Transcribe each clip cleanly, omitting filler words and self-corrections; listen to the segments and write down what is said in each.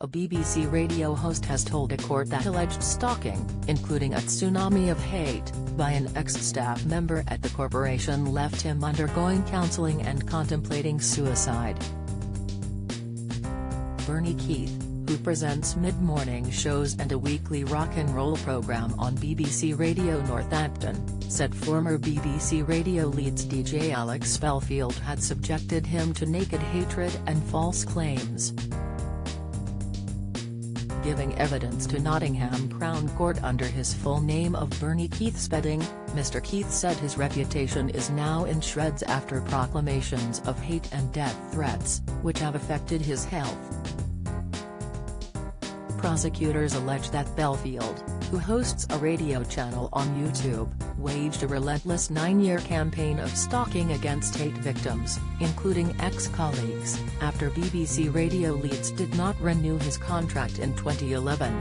A BBC radio host has told a court that alleged stalking, including a tsunami of hate, by an ex-staff member at the corporation left him undergoing counselling and contemplating suicide. Bernie Keith, who presents mid-morning shows and a weekly rock and roll program on BBC Radio Northampton, said former BBC Radio Leeds DJ Alex Belfield had subjected him to naked hatred and false claims. Giving evidence to Nottingham Crown Court under his full name of Bernie Keith Spedding, Mr. Keith said his reputation is now in shreds after proclamations of hate and death threats, which have affected his health. Prosecutors allege that Belfield, who hosts a radio channel on YouTube, waged a relentless 9-year campaign of stalking against hate victims, including ex-colleagues, after BBC Radio Leeds did not renew his contract in 2011.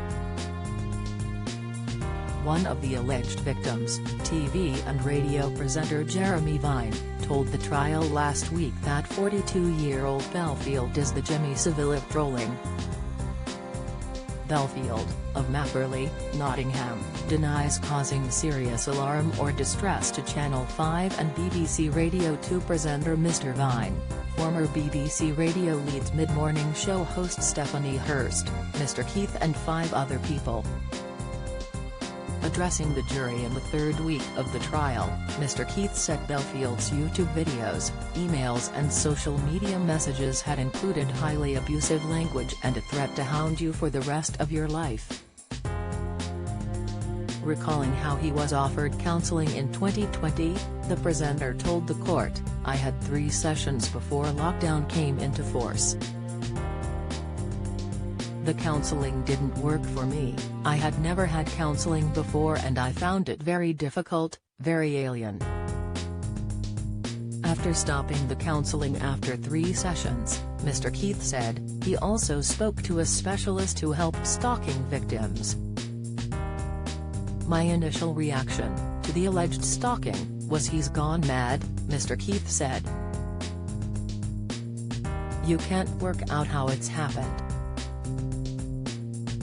One of the alleged victims, TV and radio presenter Jeremy Vine, told the trial last week that 42-year-old Belfield is the Jimmy Savile of trolling. Belfield, of Mapperley, Nottingham, denies causing serious alarm or distress to Channel 5 and BBC Radio 2 presenter Mr. Vine, former BBC Radio Leeds mid-morning show host Stephanie Hurst, Mr. Keith and 5 other people. Addressing the jury in the third week of the trial, Mr. Keith said Belfield's YouTube videos, emails and social media messages had included highly abusive language and a threat to hound you for the rest of your life. Recalling how he was offered counseling in 2020, the presenter told the court, "I had 3 sessions before lockdown came into force. The counseling didn't work for me. I had never had counseling before and I found it very difficult, very alien." After stopping the counseling after 3 sessions, Mr. Keith said, he also spoke to a specialist who helped stalking victims. "My initial reaction to the alleged stalking was he's gone mad," Mr. Keith said. "You can't work out how it's happened.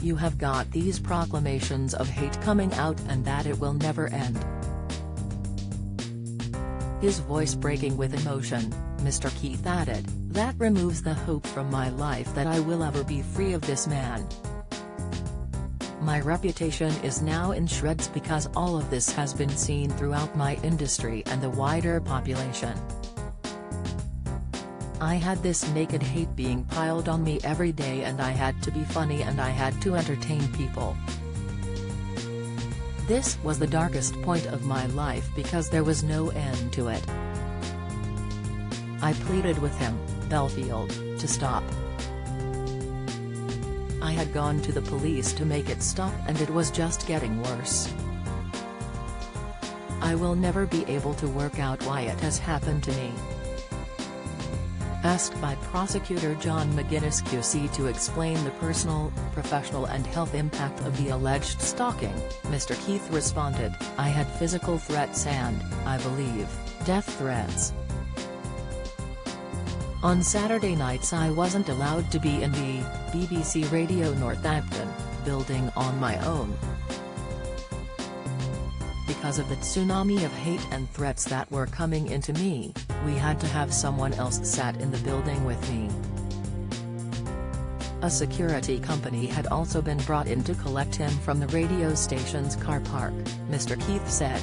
You have got these proclamations of hate coming out and that it will never end." His voice breaking with emotion, Mr. Keith added, "That removes the hope from my life that I will ever be free of this man. My reputation is now in shreds because all of this has been seen throughout my industry and the wider population. I had this naked hate being piled on me every day and I had to be funny and I had to entertain people. This was the darkest point of my life because there was no end to it. I pleaded with him, Belfield, to stop. I had gone to the police to make it stop and it was just getting worse. I will never be able to work out why it has happened to me." Asked by prosecutor John McGuinness QC to explain the personal, professional and health impact of the alleged stalking, Mr. Keith responded, "I had physical threats and, I believe, death threats. On Saturday nights I wasn't allowed to be in the BBC Radio Northampton building on my own. Because of the tsunami of hate and threats that were coming into me, we had to have someone else sat in the building with me. A security company had also been brought in to collect him from the radio station's car park," Mr. Keith said.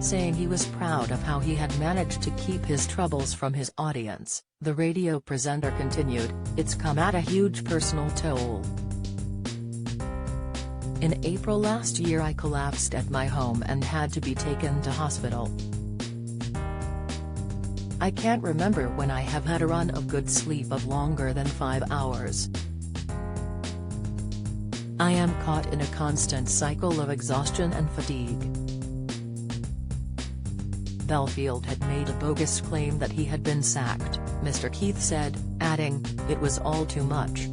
Saying he was proud of how he had managed to keep his troubles from his audience, the radio presenter continued, "It's come at a huge personal toll. In April last year I collapsed at my home and had to be taken to hospital. I can't remember when I have had a run of good sleep of longer than 5 hours. I am caught in a constant cycle of exhaustion and fatigue." Belfield had made a bogus claim that he had been sacked, Mr. Keith said, adding, "It was all too much."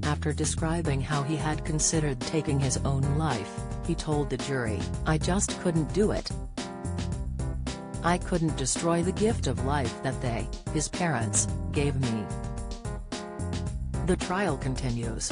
After describing how he had considered taking his own life, he told the jury, "I just couldn't do it. I couldn't destroy the gift of life that they, his parents, gave me. The trial continues.